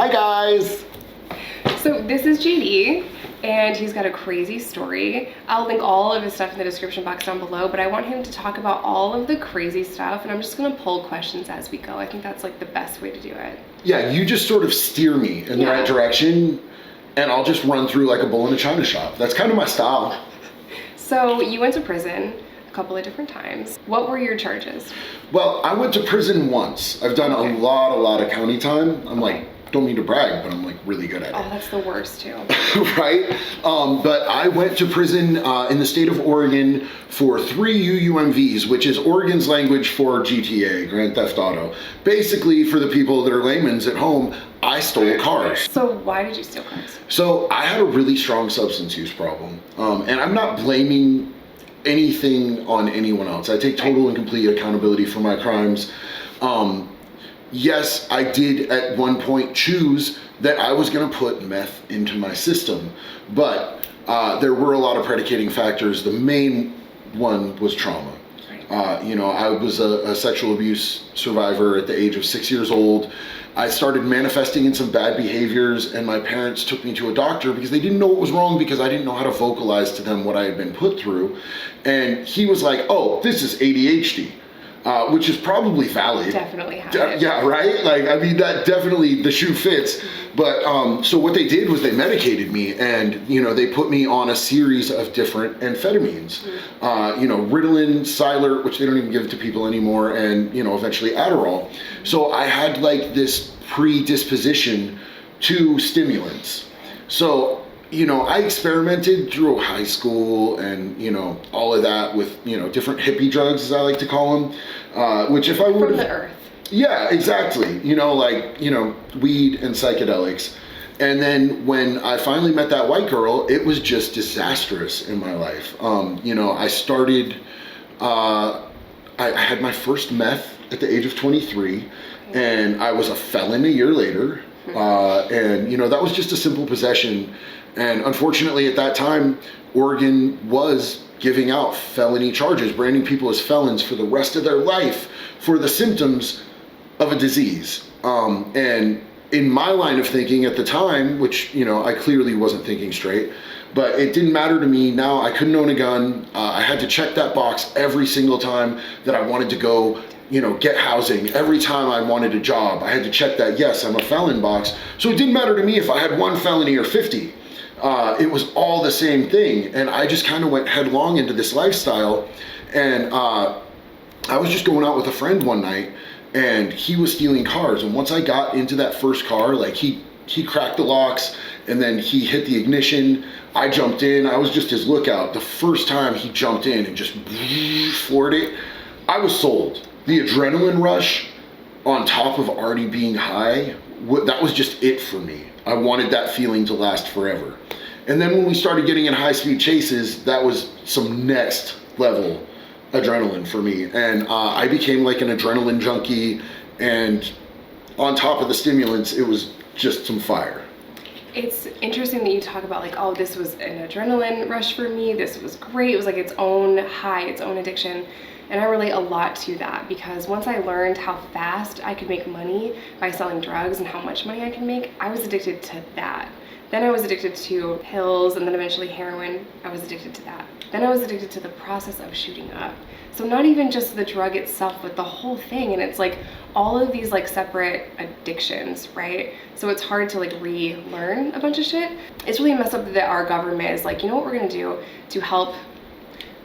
Hi guys! So this is JD, and he's got a crazy story. I'll link all of his stuff in the description box down below, but I want him to talk about all of the crazy stuff, and I'm just gonna pull questions as we go. I think that's like the best way to do it. Yeah, you just sort of steer me in the right direction, and I'll just run through like a bull in a china shop. That's kind of my style. So you went to prison a couple of different times. What were your charges? Well, I went to prison once. I've done a lot of county time. I'm like, don't mean to brag, but I'm like really good at it. Oh, that's the worst too. Right? But I went to prison in the state of Oregon for 3 UUMVs, which is Oregon's language for GTA, Grand Theft Auto. Basically, for the people that are layman's at home, I stole cars. So why did you steal cars? So I had a really strong substance use problem. And I'm not blaming anything on anyone else. I take total and complete accountability for my crimes. Yes, I did at one point choose that I was gonna put meth into my system, but there were a lot of predicating factors. The main one was trauma. I was a sexual abuse survivor at the age of 6 years old. I started manifesting in some bad behaviors, and my parents took me to a doctor because they didn't know what was wrong, because I didn't know how to vocalize to them what I had been put through. And he was like, oh, this is ADHD. Which is probably valid. Definitely have it. Yeah, right? Like, I mean, that definitely, the shoe fits. But, so what they did was they medicated me, and, they put me on a series of different amphetamines. Ritalin, Cylert, which they don't even give to people anymore, and, eventually Adderall. So I had like this predisposition to stimulants. So, I experimented through high school and, all of that with, different hippie drugs, as I like to call them, which if I would From the earth. Yeah, exactly. Weed and psychedelics. And then when I finally met that white girl, it was just disastrous in my life. I started, I had my first meth at the age of 23, and I was a felon a year later. That was just a simple possession. And unfortunately at that time, Oregon was giving out felony charges, branding people as felons for the rest of their life for the symptoms of a disease. And in my line of thinking at the time, which, I clearly wasn't thinking straight, but it didn't matter to me. Now I couldn't own a gun. I had to check that box every single time that I wanted to go get housing. Every time I wanted a job, I had to check that, yes, I'm a felon box. So it didn't matter to me if I had one felony or 50. It was all the same thing. And I just kind of went headlong into this lifestyle. And I was just going out with a friend one night, and he was stealing cars. And once I got into that first car, like he cracked the locks, and then he hit the ignition. I jumped in. I was just his lookout. The first time he jumped in and just floored it, I was sold. The adrenaline rush on top of already being high, that was just it for me. I wanted that feeling to last forever. And then when we started getting in high-speed chases, that was some next level adrenaline for me. And I became like an adrenaline junkie, and on top of the stimulants, it was just some fire. It's interesting that you talk about like, oh, this was an adrenaline rush for me. This was great. It was like its own high, its own addiction. And I relate a lot to that, because once I learned how fast I could make money by selling drugs and how much money I can make, I was addicted to that. Then I was addicted to pills, and then eventually heroin. I was addicted to that. Then I was addicted to the process of shooting up. So not even just the drug itself, but the whole thing. And it's like all of these like separate addictions, right? So it's hard to like relearn a bunch of shit. It's really messed up that our government is like, you know what we're gonna do to help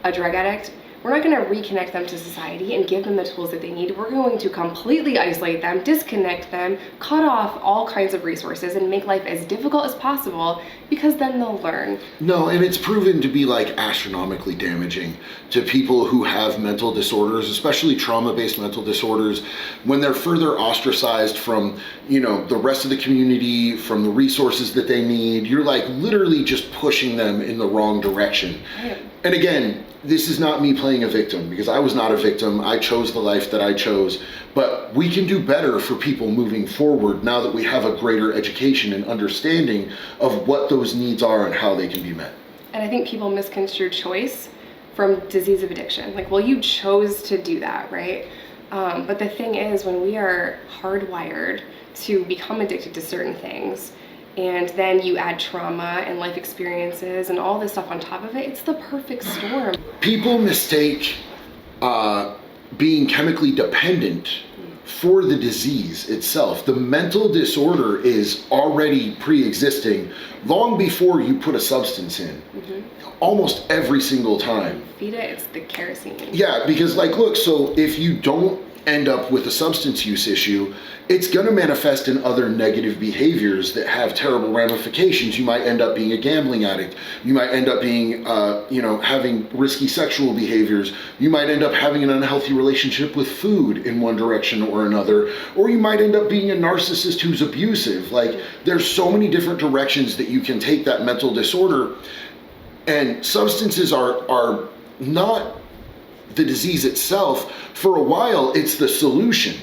a drug addict? We're not going to reconnect them to society and give them the tools that they need. We're going to completely isolate them, disconnect them, cut off all kinds of resources, and make life as difficult as possible, because then they'll learn. No, and it's proven to be like astronomically damaging to people who have mental disorders, especially trauma-based mental disorders, when they're further ostracized from, the rest of the community, from the resources that they need. You're like literally just pushing them in the wrong direction. Right. And again, this is not me playing a victim, because I was not a victim. I chose the life that I chose. But we can do better for people moving forward now that we have a greater education and understanding of what those needs are and how they can be met. And I think people misconstrue choice from disease of addiction. Like, well, you chose to do that, right? But the thing is, when we are hardwired to become addicted to certain things. And then you add trauma and life experiences and all this stuff on top of it. It's the perfect storm. People mistake being chemically dependent for the disease itself. The mental disorder is already pre-existing long before you put a substance in. Almost every single time. Feed it, it's the kerosene. Yeah, because like, look, so if you don't end up with a substance use issue, it's gonna manifest in other negative behaviors that have terrible ramifications. You might end up being a gambling addict. You might end up being, having risky sexual behaviors. You might end up having an unhealthy relationship with food in one direction or another. Or you might end up being a narcissist who's abusive. Like, there's so many different directions that you can take that mental disorder. And substances are not the disease itself. For a while, it's the solution.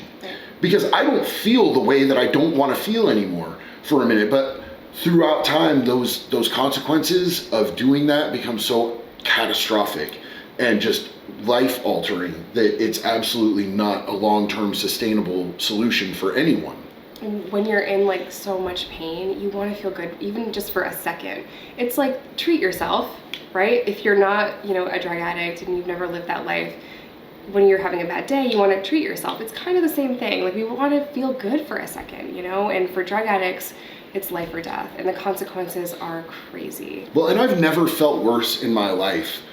Because I don't feel the way that I don't want to feel anymore for a minute. But throughout time, those consequences of doing that become so catastrophic and just life altering that it's absolutely not a long-term sustainable solution for anyone. And when you're in like so much pain, you want to feel good even just for a second. It's like, treat yourself, right? If you're not, a drug addict and you've never lived that life, when you're having a bad day, you want to treat yourself. It's kind of the same thing. Like, we want to feel good for a second, and for drug addicts, it's life or death, and the consequences are crazy. Well, and I've never felt worse in my life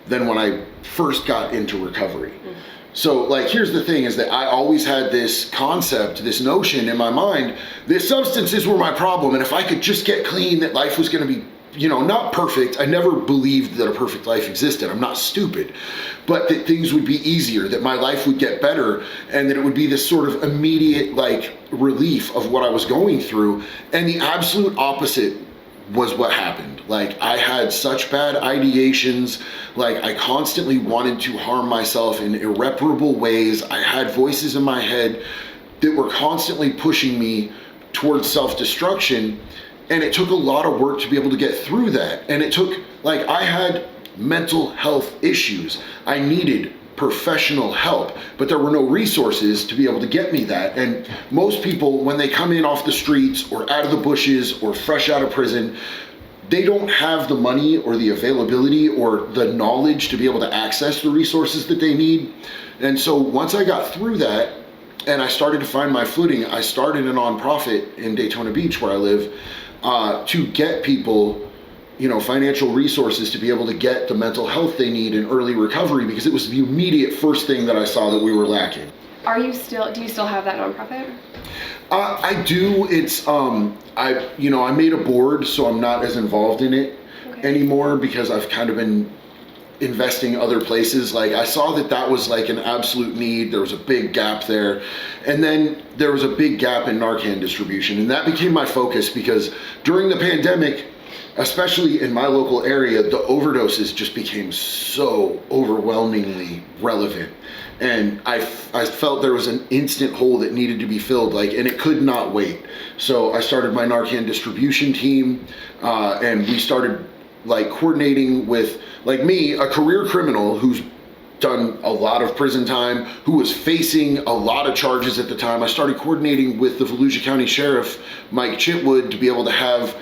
than when I first got into recovery. So, like, here's the thing, is that I always had this concept, this notion in my mind that substances were my problem, and if I could just get clean, that life was going to be, not perfect. I never believed that a perfect life existed. I'm not stupid. But that things would be easier, that my life would get better, and that it would be this sort of immediate, relief of what I was going through. And the absolute opposite was what happened. Like, I had such bad ideations. Like, I constantly wanted to harm myself in irreparable ways. I had voices in my head that were constantly pushing me towards self-destruction. And it took a lot of work to be able to get through that. And it took, I had mental health issues. I needed professional help, but there were no resources to be able to get me that. And most people, when they come in off the streets or out of the bushes or fresh out of prison, they don't have the money or the availability or the knowledge to be able to access the resources that they need. And so once I got through that and I started to find my footing, I started a nonprofit in Daytona Beach where I live, to get people, financial resources to be able to get the mental health they need in early recovery, because it was the immediate first thing that I saw that we were lacking. Do you still have that nonprofit? I do. It's, I made a board, so I'm not as involved in it anymore, because I've kind of been investing other places. Like, I saw that was like an absolute need. There was a big gap there. And then there was a big gap in Narcan distribution. And that became my focus, because during the pandemic, especially in my local area, the overdoses just became so overwhelmingly relevant. And I felt there was an instant hole that needed to be filled, and it could not wait. So I started my Narcan distribution team, and we started coordinating with, me, a career criminal who's done a lot of prison time, who was facing a lot of charges at the time. I started coordinating with the Volusia County Sheriff, Mike Chitwood, to be able to have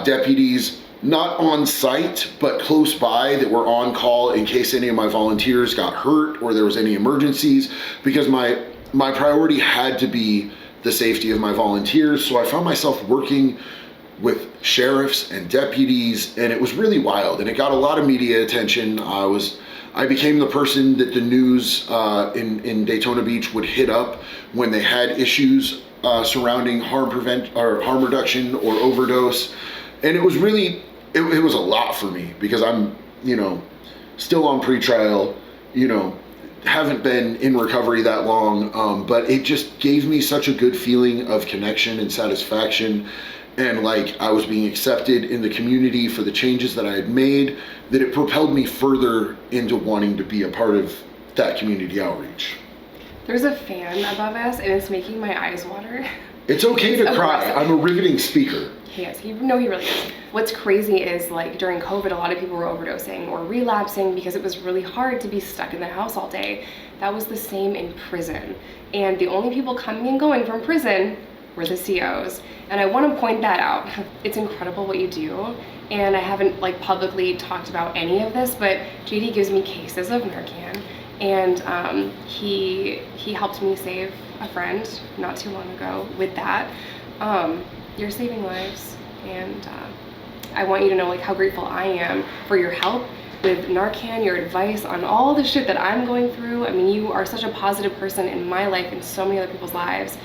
deputies not on site, but close by, that were on call in case any of my volunteers got hurt or there was any emergencies, because my priority had to be the safety of my volunteers. So I found myself working with sheriffs and deputies, and it was really wild, and it got a lot of media attention. I became the person that the news in Daytona Beach would hit up when they had issues surrounding harm reduction or overdose. And it was really, it was a lot for me, because I'm, still on pretrial, haven't been in recovery that long, but it just gave me such a good feeling of connection and satisfaction. And I was being accepted in the community for the changes that I had made, that it propelled me further into wanting to be a part of that community outreach. There's a fan above us, and it's making my eyes water. It's okay to cry. I'm a riveting speaker. He is. He really is. What's crazy is, during COVID, a lot of people were overdosing or relapsing because it was really hard to be stuck in the house all day. That was the same in prison. And the only people coming and going from prison we're the COs. And I want to point that out. It's incredible what you do. And I haven't like publicly talked about any of this, but JD gives me cases of Narcan. And he helped me save a friend not too long ago with that. You're saving lives, and I want you to know like how grateful I am for your help with Narcan, your advice on all the shit that I'm going through. I mean, you are such a positive person in my life and so many other people's lives.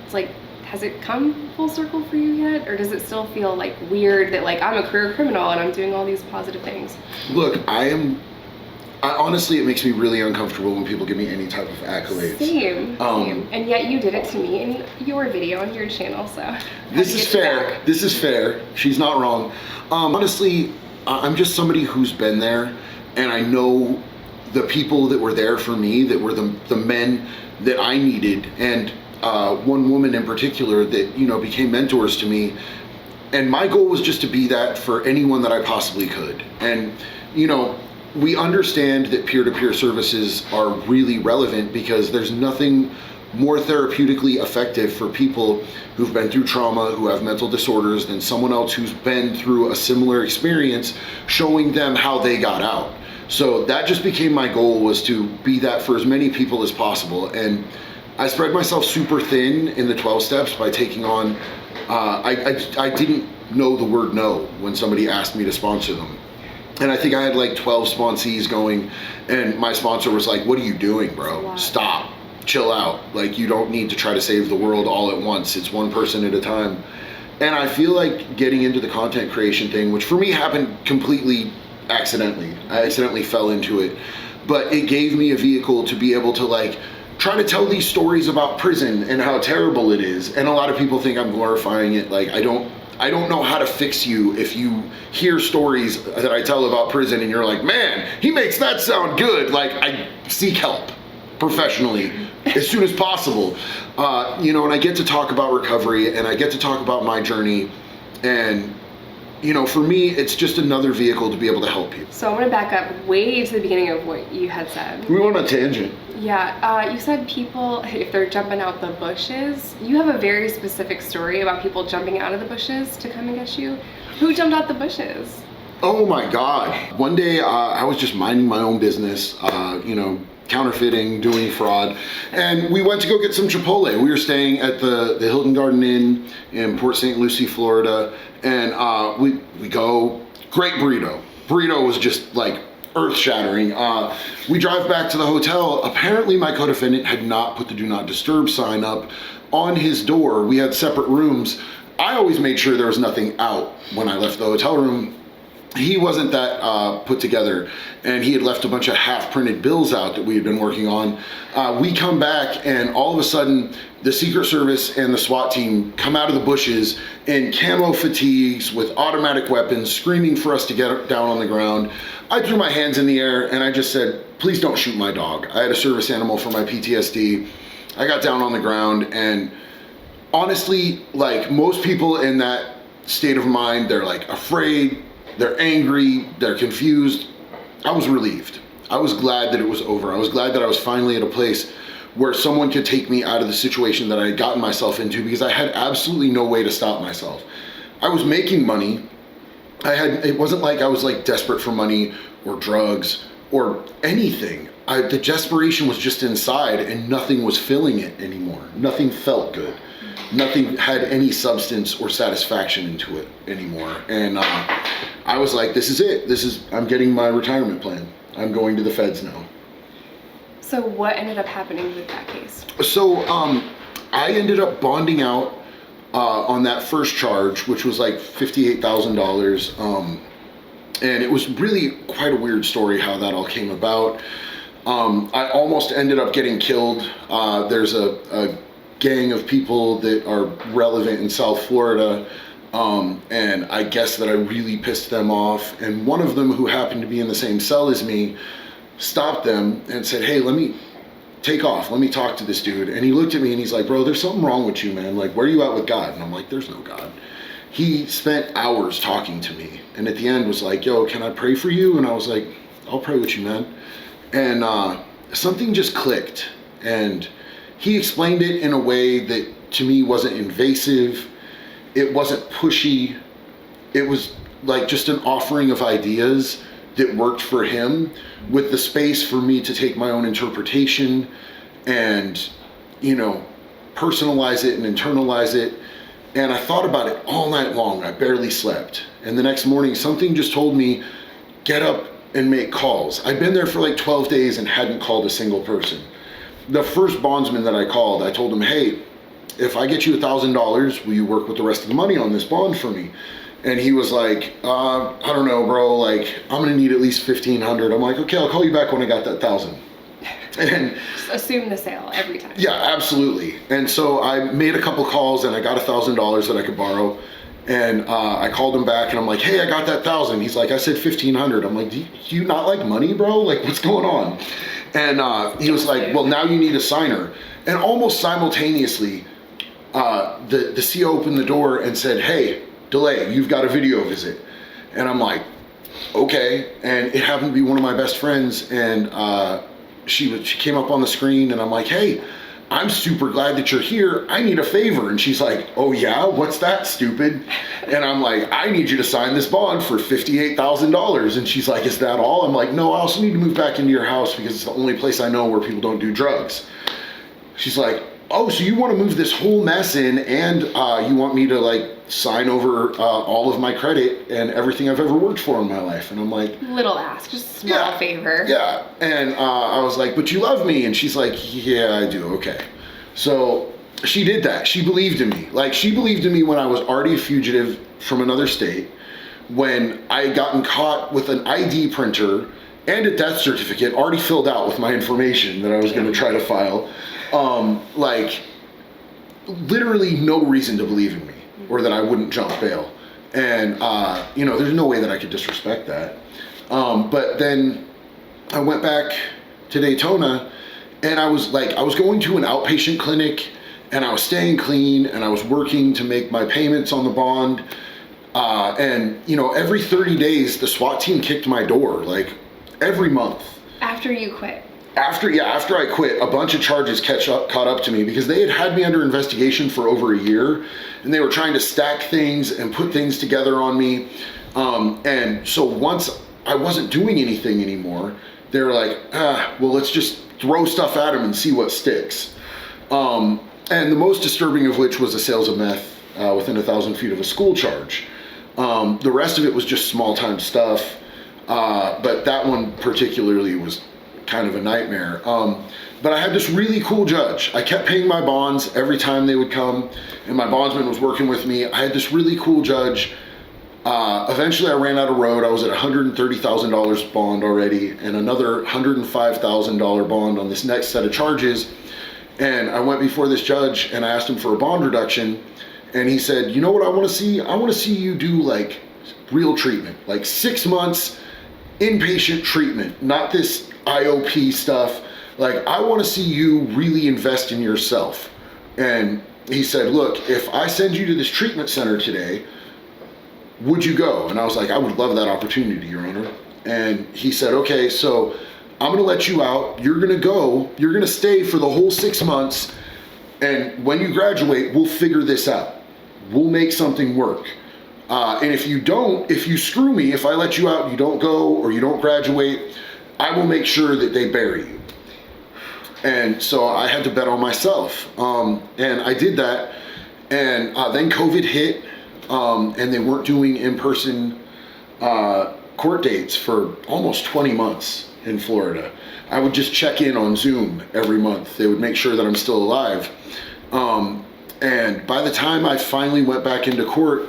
It's like, has it come full circle for you yet? Or does it still feel like weird that like I'm a career criminal and I'm doing all these positive things? Look, honestly, it makes me really uncomfortable when people give me any type of accolades. Same. And yet you did it to me in your video on your channel, so. This is fair. This is fair. She's not wrong. Honestly, I'm just somebody who's been there, and I know the people that were there for me, that were the men that I needed, and one woman in particular that, you know, became mentors to me. And my goal was just to be that for anyone that I possibly could. And, you know, we understand that peer-to-peer services are really relevant because there's nothing more therapeutically effective for people who've been through trauma, who have mental disorders, than someone else who's been through a similar experience, showing them how they got out. So that just became my goal, was to be that for as many people as possible. And I spread myself super thin in the 12 steps by taking on, I didn't know the word no when somebody asked me to sponsor them. And I think I had like 12 sponsees going, and my sponsor was like, what are you doing, bro? Stop, chill out. Like, you don't need to try to save the world all at once. It's one person at a time. And I feel like getting into the content creation thing, which for me happened completely accidentally. I accidentally fell into it, but it gave me a vehicle to be able to like try to tell these stories about prison and how terrible it is. And a lot of people think I'm glorifying it. Like, I don't know how to fix you if you hear stories that I tell about prison and you're like, man, he makes that sound good. Like, I seek help professionally as soon as possible. You know, and I get to talk about recovery, and I get to talk about my journey. And, you know, for me, it's just another vehicle to be able to help people. So I want to back up way to the beginning of what you had said. We went on a tangent. Yeah, you said people, if they're jumping out the bushes, you have a very specific story about people jumping out of the bushes to come and get you. Who jumped out the bushes? Oh my God. One day I was just minding my own business, you know, counterfeiting, doing fraud, and we went to go get some Chipotle. We were staying at the Hilton Garden Inn in Port St. Lucie, Florida, and we go, great burrito. Burrito was just like earth-shattering. We drive back to the hotel. Apparently my co-defendant had not put the do not disturb sign up on his door. We had separate rooms. I always made sure there was nothing out when I left the hotel room. He wasn't that put together, and he had left a bunch of half-printed bills out that we had been working on. We come back, and all of a sudden, the Secret Service and the SWAT team come out of the bushes in camo fatigues with automatic weapons, screaming for us to get down on the ground. I threw my hands in the air, and I just said, please don't shoot my dog. I had a service animal for my PTSD. I got down on the ground, and honestly, like most people in that state of mind, they're like afraid, they're angry, they're confused. I was relieved. I was glad that it was over. I was glad that I was finally at a place where someone could take me out of the situation that I had gotten myself into, because I had absolutely no way to stop myself. I was making money. It wasn't like I was like desperate for money or drugs or anything. The desperation was just inside, and nothing was filling it anymore. Nothing felt good. Nothing had any substance or satisfaction into it anymore. And I was like, this is it. I'm getting my retirement plan. I'm going to the feds now. So what ended up happening with that case? So I ended up bonding out on that first charge, which was like $58,000. And it was really quite a weird story how that all came about. I almost ended up getting killed. There's a gang of people that are relevant in South Florida, and I guess that I really pissed them off, and one of them, who happened to be in the same cell as me, stopped them and said, hey, let me take off, let me talk to this dude. And he looked at me and he's like, bro, there's something wrong with you, man. Like, where are you at with God? And I'm like, there's no God. He spent hours talking to me, and at the end was like, yo, can I pray for you? And I was like, I'll pray with you, man. And something just clicked, and he explained it in a way that to me wasn't invasive. It wasn't pushy. It was like just an offering of ideas that worked for him, with the space for me to take my own interpretation and, you know, personalize it and internalize it. And I thought about it all night long. I barely slept. And the next morning, something just told me, get up and make calls. I'd been there for like 12 days and hadn't called a single person. The first bondsman that I called, I told him, hey, if I get you $1,000, will you work with the rest of the money on this bond for me? And he was like, I don't know, bro, like, I'm gonna need at least 1,500. I'm like, okay, I'll call you back when I got that 1,000. And just assume the sale every time. yeah, absolutely. And so I made a couple calls and I got $1,000 that I could borrow. And I called him back and I'm like, hey, I got that 1,000. He's like, I said 1,500. I'm like, do you not like money, bro? Like, what's going on? And he was like, well, now you need a signer. And almost simultaneously, the CO opened the door and said, hey, Delay, you've got a video visit. And I'm like, okay. And it happened to be one of my best friends. And she came up on the screen and I'm like, hey, I'm super glad that you're here. I need a favor. And she's like, oh yeah, what's that, stupid? And I'm like, I need you to sign this bond for $58,000. And she's like, is that all? I'm like, no, I also need to move back into your house because it's the only place I know where people don't do drugs. She's like, oh, so you want to move this whole mess in and you want me to like sign over all of my credit and everything I've ever worked for in my life? And I'm like, little ask, just a small favor. Yeah. And I was like, but you love me. And she's like, yeah, I do. Okay. So she did that. She believed in me. Like, she believed in me when I was already a fugitive from another state, when I had gotten caught with an ID printer and a death certificate already filled out with my information that I was going to try to file. Like, literally no reason to believe in me or that I wouldn't jump bail. And, you know, there's no way that I could disrespect that. But then I went back to Daytona and I was going to an outpatient clinic and I was staying clean and I was working to make my payments on the bond. And, you know, every 30 days, the SWAT team kicked my door, like every month. After you quit. After I quit, a bunch of charges caught up to me because they had me under investigation for over a year and they were trying to stack things and put things together on me. And so once I wasn't doing anything anymore, they were like, well, let's just throw stuff at them and see what sticks. And the most disturbing of which was the sales of meth within 1,000 feet of a school charge. The rest of it was just small time stuff. But that one particularly was kind of a nightmare. But I had this really cool judge. I kept paying my bonds every time they would come, and my bondsman was working with me. I had this really cool judge. Eventually I ran out of road. I was at $130,000 bond already and another $105,000 bond on this next set of charges. And I went before this judge and I asked him for a bond reduction. And he said, you know what I want to see? I want to see you do like real treatment, like 6 months inpatient treatment, not this IOP stuff. Like, I want to see you really invest in yourself. And he said, look, if I send you to this treatment center today, would you go? And I was like, I would love that opportunity, Your Honor. And he said, okay, so I'm going to let you out. You're going to go. You're going to stay for the whole 6 months. And when you graduate, we'll figure this out. We'll make something work. And if you screw me, if I let you out and you don't go or you don't graduate, I will make sure that they bury you. And so I had to bet on myself. And I did that. And then COVID hit, and they weren't doing in-person court dates for almost 20 months in Florida. I would just check in on Zoom every month. They would make sure that I'm still alive. And by the time I finally went back into court,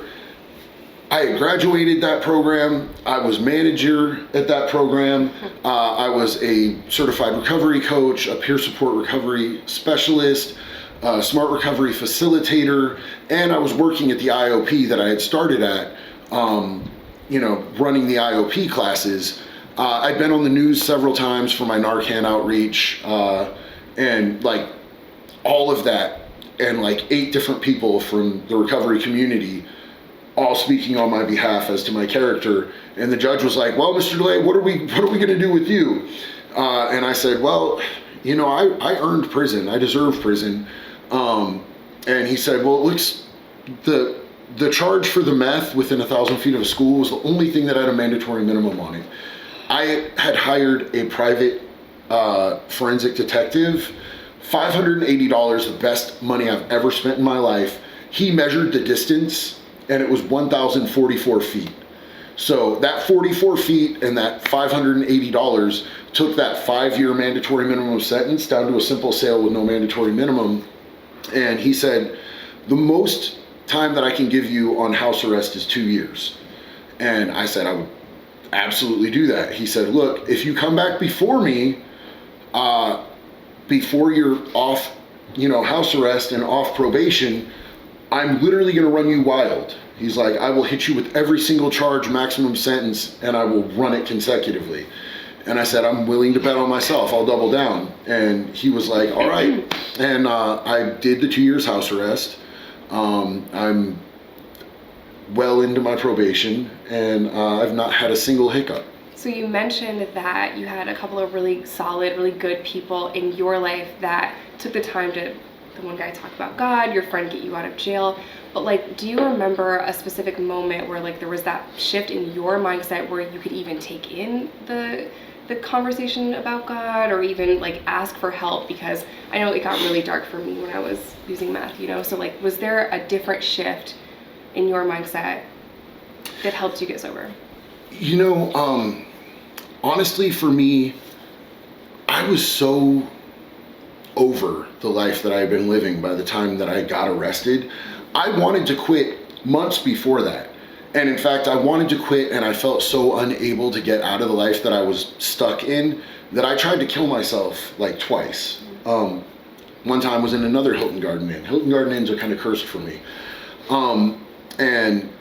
I had graduated that program. I was manager at that program. I was a certified recovery coach, a peer support recovery specialist, a smart recovery facilitator, and I was working at the IOP that I had started at, you know, running the IOP classes. I'd been on the news several times for my Narcan outreach, and like all of that, and like 8 different people from the recovery community all speaking on my behalf as to my character. And the judge was like, well, Mr. DeLay, what are we going to do with you? And I said, well, you know, I earned prison. I deserve prison. And he said, well, it looks, the charge for the meth within 1,000 feet of a school was the only thing that had a mandatory minimum on it. I had hired a private forensic detective, $580, the best money I've ever spent in my life. He measured the distance and it was 1,044 feet. So that 44 feet and that $580 took that 5-year mandatory minimum sentence down to a simple sale with no mandatory minimum. And he said, the most time that I can give you on house arrest is 2 years. And I said, I would absolutely do that. He said, look, if you come back before me, before you're off, house arrest and off probation, I'm literally gonna run you wild. He's like, I will hit you with every single charge, maximum sentence, and I will run it consecutively. And I said, I'm willing to bet on myself. I'll double down. And he was like, all right. And I did the 2 years house arrest. I'm well into my probation, and I've not had a single hiccup. So you mentioned that you had a couple of really solid, really good people in your life that took the time to, the one guy talked about God, your friend get you out of jail. But like, do you remember a specific moment where like there was that shift in your mindset where you could even take in the conversation about God or even like ask for help? Because I know it got really dark for me when I was using meth, so like, was there a different shift in your mindset that helped you get sober? Honestly, for me, I was so over the life that I had been living by the time that I got arrested. I wanted to quit months before that. And in fact, I wanted to quit, and I felt so unable to get out of the life that I was stuck in that I tried to kill myself like twice. One time was in another Hilton Garden Inn. Hilton Garden Inns are kind of cursed for me. And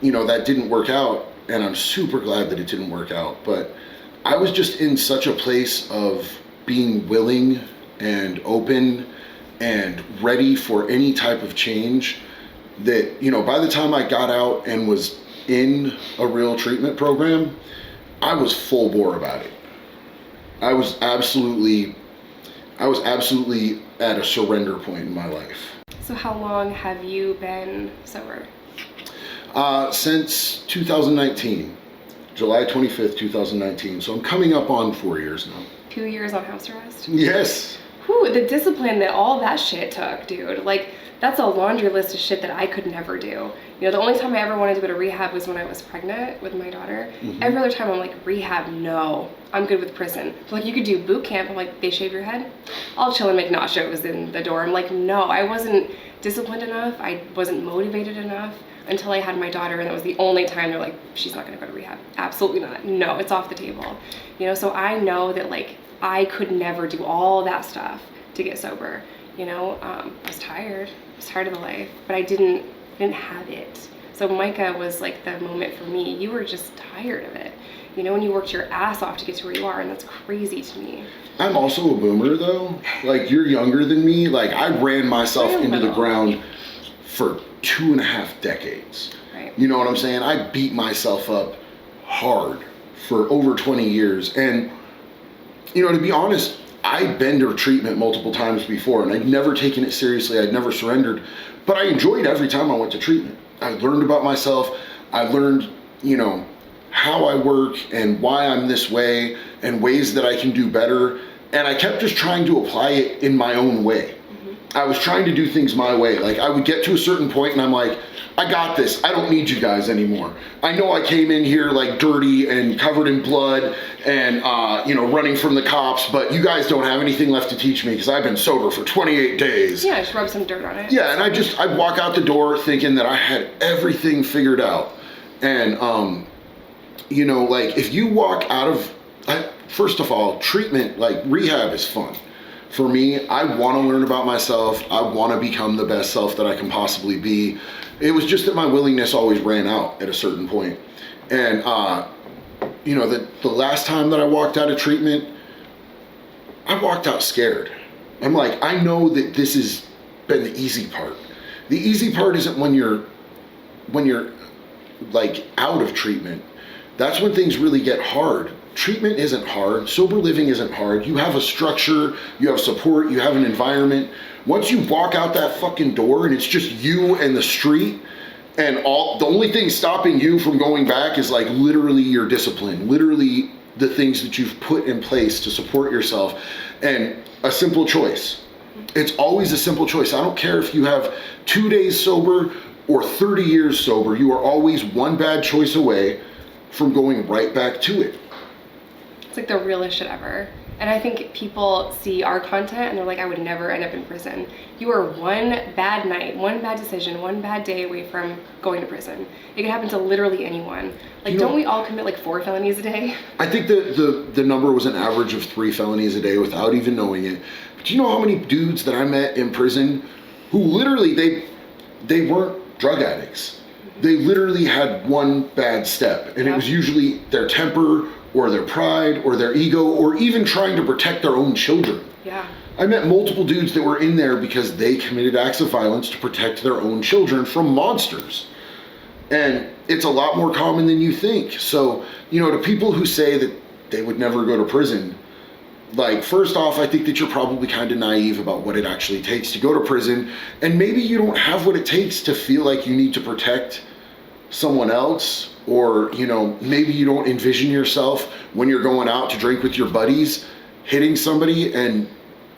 that didn't work out, and I'm super glad that it didn't work out. But I was just in such a place of being willing and open and ready for any type of change that, by the time I got out and was in a real treatment program, I was full bore about it. I was absolutely at a surrender point in my life. So how long have you been sober? Since 2019, July 25th, 2019. So I'm coming up on 4 years now. 2 years on house arrest? Yes. Whew, the discipline that all that shit took, dude. Like, that's a laundry list of shit that I could never do. The only time I ever wanted to go to rehab was when I was pregnant with my daughter. Mm-hmm. Every other time I'm like, rehab, no. I'm good with prison. So like, you could do boot camp. I'm like, they shave your head? I'll chill and make nachos in the door. I'm like, no, I wasn't disciplined enough. I wasn't motivated enough until I had my daughter, and that was the only time they're like, she's not gonna go to rehab. Absolutely not. No, it's off the table. So I know that like, I could never do all that stuff to get sober. I was tired. I was tired of the life, but I didn't have it. So Micah was like the moment for me. You were just tired of it. When you worked your ass off to get to where you are, and that's crazy to me. I'm also a boomer though. Like, you're younger than me. Like, I ran myself into the ground for 2.5 decades. Right. You know what I'm saying? I beat myself up hard for over 20 years. And, to be honest, I'd been to treatment multiple times before, and I'd never taken it seriously. I'd never surrendered, but I enjoyed every time I went to treatment. I learned about myself. I learned, how I work and why I'm this way and ways that I can do better. And I kept just trying to apply it in my own way. Mm-hmm. I was trying to do things my way. Like, I would get to a certain point and I'm like, I got this. I don't need you guys anymore. I know I came in here like dirty and covered in blood and, running from the cops, but you guys don't have anything left to teach me because I've been sober for 28 days. Yeah, just rub some dirt on it. Yeah, and I'd walk out the door thinking that I had everything figured out. And, like, if you walk out of, first of all, treatment, like rehab is fun. For me, I want to learn about myself. I want to become the best self that I can possibly be. It was just that my willingness always ran out at a certain point. And, the last time that I walked out of treatment, I walked out scared. I'm like, I know that this has been the easy part. The easy part isn't when you're like out of treatment. That's when things really get hard. treatment isn't hard. Sober living isn't hard. You have a structure, you have support, you have an environment. Once you walk out that fucking door and it's just you and the street, and the only thing stopping you from going back is like literally your discipline, literally the things that you've put in place to support yourself, and a simple choice. It's always a simple choice. I don't care if you have 2 days sober or 30 years sober, you are always one bad choice away from going right back to it. It's like the realest shit ever. And I think people see our content and they're like, I would never end up in prison. You are one bad night, one bad decision, one bad day away from going to prison. It could happen to literally anyone. Like, don't we all commit like 4 felonies a day? I think the number was an average of 3 felonies a day without even knowing it. But do you know how many dudes that I met in prison who literally, they weren't drug addicts. They literally had one bad step, and it was usually their temper or their pride or their ego or even trying to protect their own children. Yeah. I met multiple dudes that were in there because they committed acts of violence to protect their own children from monsters. And it's a lot more common than you think. So, to people who say that they would never go to prison, like, first off, I think that you're probably kind of naive about what it actually takes to go to prison. And maybe you don't have what it takes to feel like you need to protect someone else, or, maybe you don't envision yourself when you're going out to drink with your buddies, hitting somebody and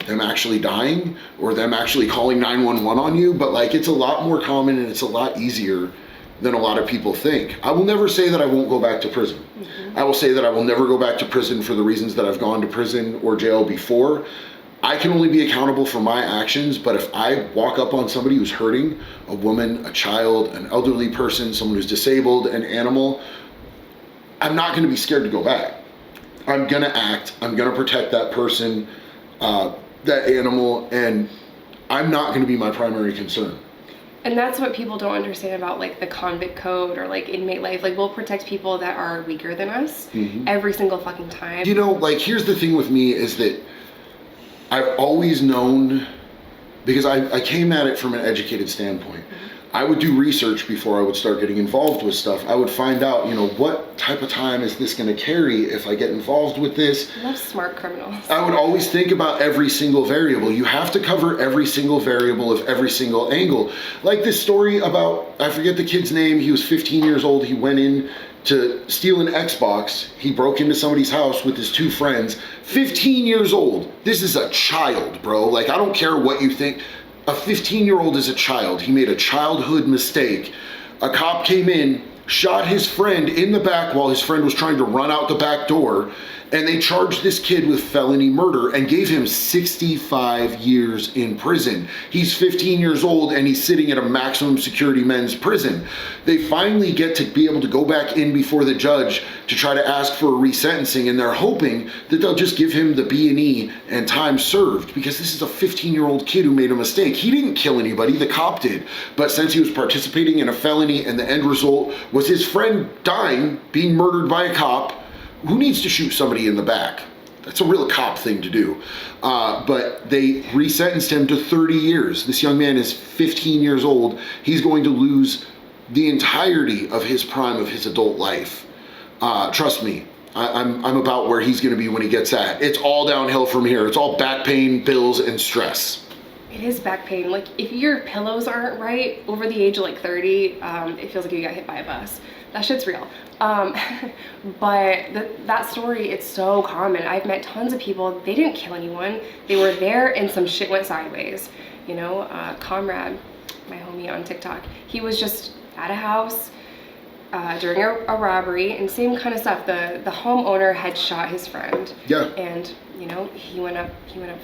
them actually dying, or them actually calling 911 on you. But like, it's a lot more common and it's a lot easier than a lot of people think. I will never say that I won't go back to prison. I will say that I will never go back to prison for the reasons that I've gone to prison or jail before. I can only be accountable for my actions, but if I walk up on somebody who's hurting, a woman, a child, an elderly person, someone who's disabled, an animal, I'm not gonna be scared to go back. I'm gonna act, I'm gonna protect that person, that animal, and I'm not gonna be my primary concern. And that's what people don't understand about like the convict code or like inmate life. Like, we'll protect people that are weaker than us every single fucking time. Like, here's the thing with me is that I've always known, because I came at it from an educated standpoint. I would do research before I would start getting involved with stuff. I would find out, what type of time is this going to carry if I get involved with this? I love smart criminals. I would always think about every single variable. You have to cover every single variable of every single angle. Like this story about, I forget the kid's name, he was 15 years old, he went in to steal an Xbox. He broke into somebody's house with his 2 friends. 15 years old. This is a child, bro. Like, I don't care what you think. A 15-year-old is a child. He made a childhood mistake. A cop came in, shot his friend in the back while his friend was trying to run out the back door, and they charged this kid with felony murder and gave him 65 years in prison. He's 15 years old and he's sitting at a maximum security men's prison. They finally get to be able to go back in before the judge to try to ask for a resentencing, and they're hoping that they'll just give him the B&E and time served, because this is a 15-year-old kid who made a mistake. He didn't kill anybody, the cop did. But since he was participating in a felony and the end result was his friend dying, being murdered by a cop, who needs to shoot somebody in the back? That's a real cop thing to do. But they resentenced him to 30 years. This young man is 15 years old. He's going to lose the entirety of his prime of his adult life. Trust me, I'm about where he's gonna be when he gets out. It's all downhill from here. It's all back pain, bills, and stress. It is back pain. Like, if your pillows aren't right over the age of like 30, it feels like you got hit by a bus. That shit's real. But that story, it's so common. I've met tons of people, they didn't kill anyone. They were there and some shit went sideways. Comrade, my homie on TikTok, he was just at a house during a robbery, and same kind of stuff. The homeowner had shot his friend. Yeah. And, he went up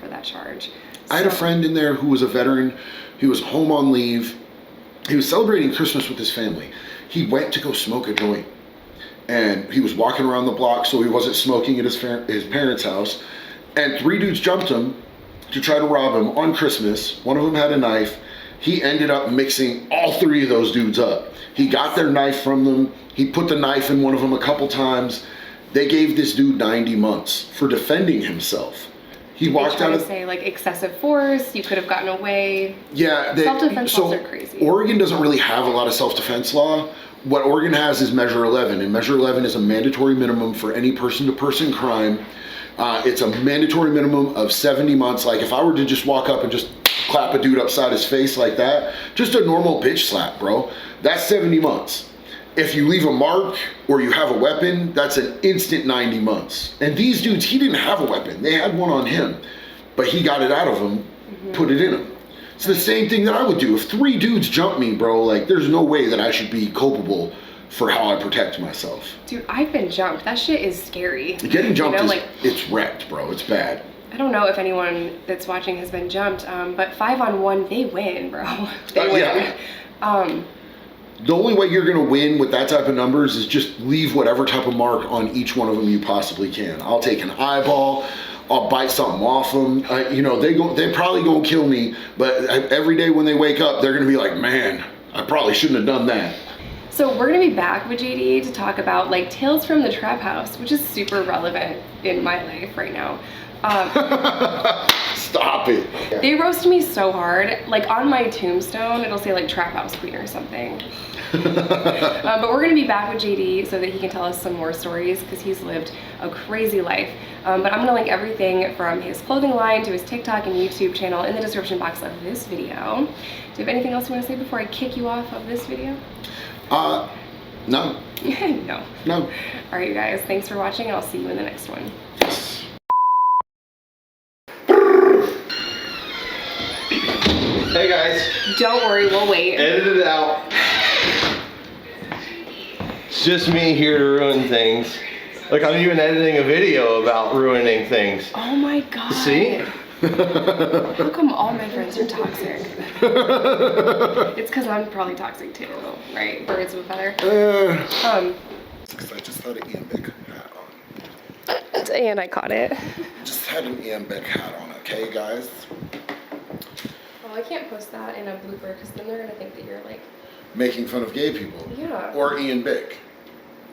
for that charge. I had a friend in there who was a veteran. He was home on leave. He was celebrating Christmas with his family. He went to go smoke a joint, and he was walking around the block, so he wasn't smoking at his parents' house, and 3 dudes jumped him to try to rob him on Christmas. One of them had a knife. He ended up mixing all 3 of those dudes up. He got their knife from them. He put the knife in one of them a couple times. They gave this dude 90 months for defending himself. He walked they out try of. to say like excessive force. You could have gotten away. Yeah, Self-defense so laws are crazy. Oregon doesn't really have a lot of self-defense law. What Oregon has is Measure 11, and Measure 11 is a mandatory minimum for any person-to-person crime. It's a mandatory minimum of 70 months. Like if I were to just walk up and just clap a dude upside his face like that, just a normal bitch slap, bro, that's 70 months. If you leave a mark or you have a weapon, that's an instant 90 months. And these dudes, he didn't have a weapon. They had one on him, but he got it out of him, put it in him. It's the same thing that I would do. If 3 dudes jump me, bro, like there's no way that I should be culpable for how I protect myself. Dude, I've been jumped. That shit is scary. Getting jumped you know, it's wrecked, bro. It's bad. I don't know if anyone that's watching has been jumped, but 5-on-1, they win, bro. They win. Yeah. The only way you're gonna win with that type of numbers is just leave whatever type of mark on each one of them you possibly can. I'll take an eyeball. I'll bite something off them. You know, they probably gonna kill me, but every day when they wake up, they're gonna be like, man, I probably shouldn't have done that. So we're gonna be back with JD to talk about like tales from the trap house, which is super relevant in my life right now. Stop it. They roast me so hard. Like on my tombstone, it'll say like trap house queen or something. But we're gonna be back with JD so that he can tell us some more stories because he's lived a crazy life. But I'm gonna link everything from his clothing line to his TikTok and YouTube channel in the description box of this video. Do you have anything else you wanna say before I kick you off of this video? No. No. No. All right, you guys, thanks for watching and I'll see you in the next one. Hey guys. Don't worry, we'll wait. Edit it out. It's just me here to ruin things. Look, I'm even editing a video about ruining things. Oh my God. See? How come all my friends are toxic? It's because I'm probably toxic too, right? Birds of a feather. I just had an Ian Beck hat on. And I caught it. Just had an Ian Beck hat on, okay, guys? Well, I can't post that in a blooper because then they're gonna think that you're like Making fun of gay people. Yeah. Or Ian Bick.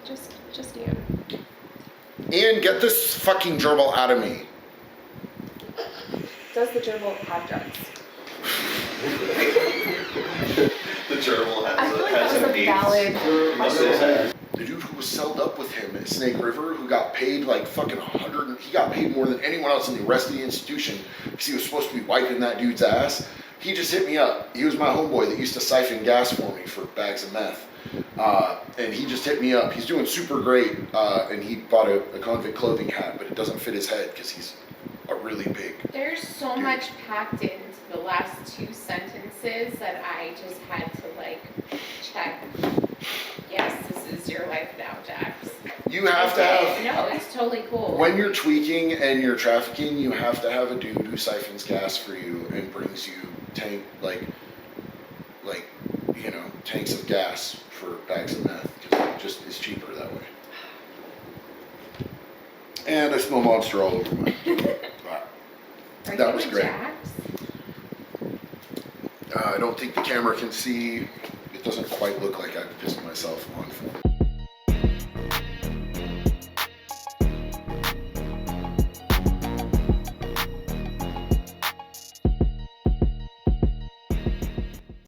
Just Ian. Ian, get this fucking gerbil out of me. Does the gerbil have drugs? The gerbil I feel like that was a valid question. The dude who was celled up with him at Snake River, who got paid like fucking 100, he got paid more than anyone else in the rest of the institution because he was supposed to be wiping that dude's ass. He just hit me up. He was my homeboy that used to siphon gas for me for bags of meth. And he just hit me up. He's doing super great. And he bought a convict clothing hat, but it doesn't fit his head because he's a really big. There's so dude. much packed into the last 2 sentences that I just had to like check. Yes, this is your life now, Jax. You have to have. No, it's totally cool. When you're tweaking and you're trafficking, you have to have a dude who siphons gas for you and brings you tanks of gas for bags of meth because it just is cheaper that way. And I smell monster all over my. That was great. Jax? I don't think the camera can see. It doesn't quite look like I pissed myself on film.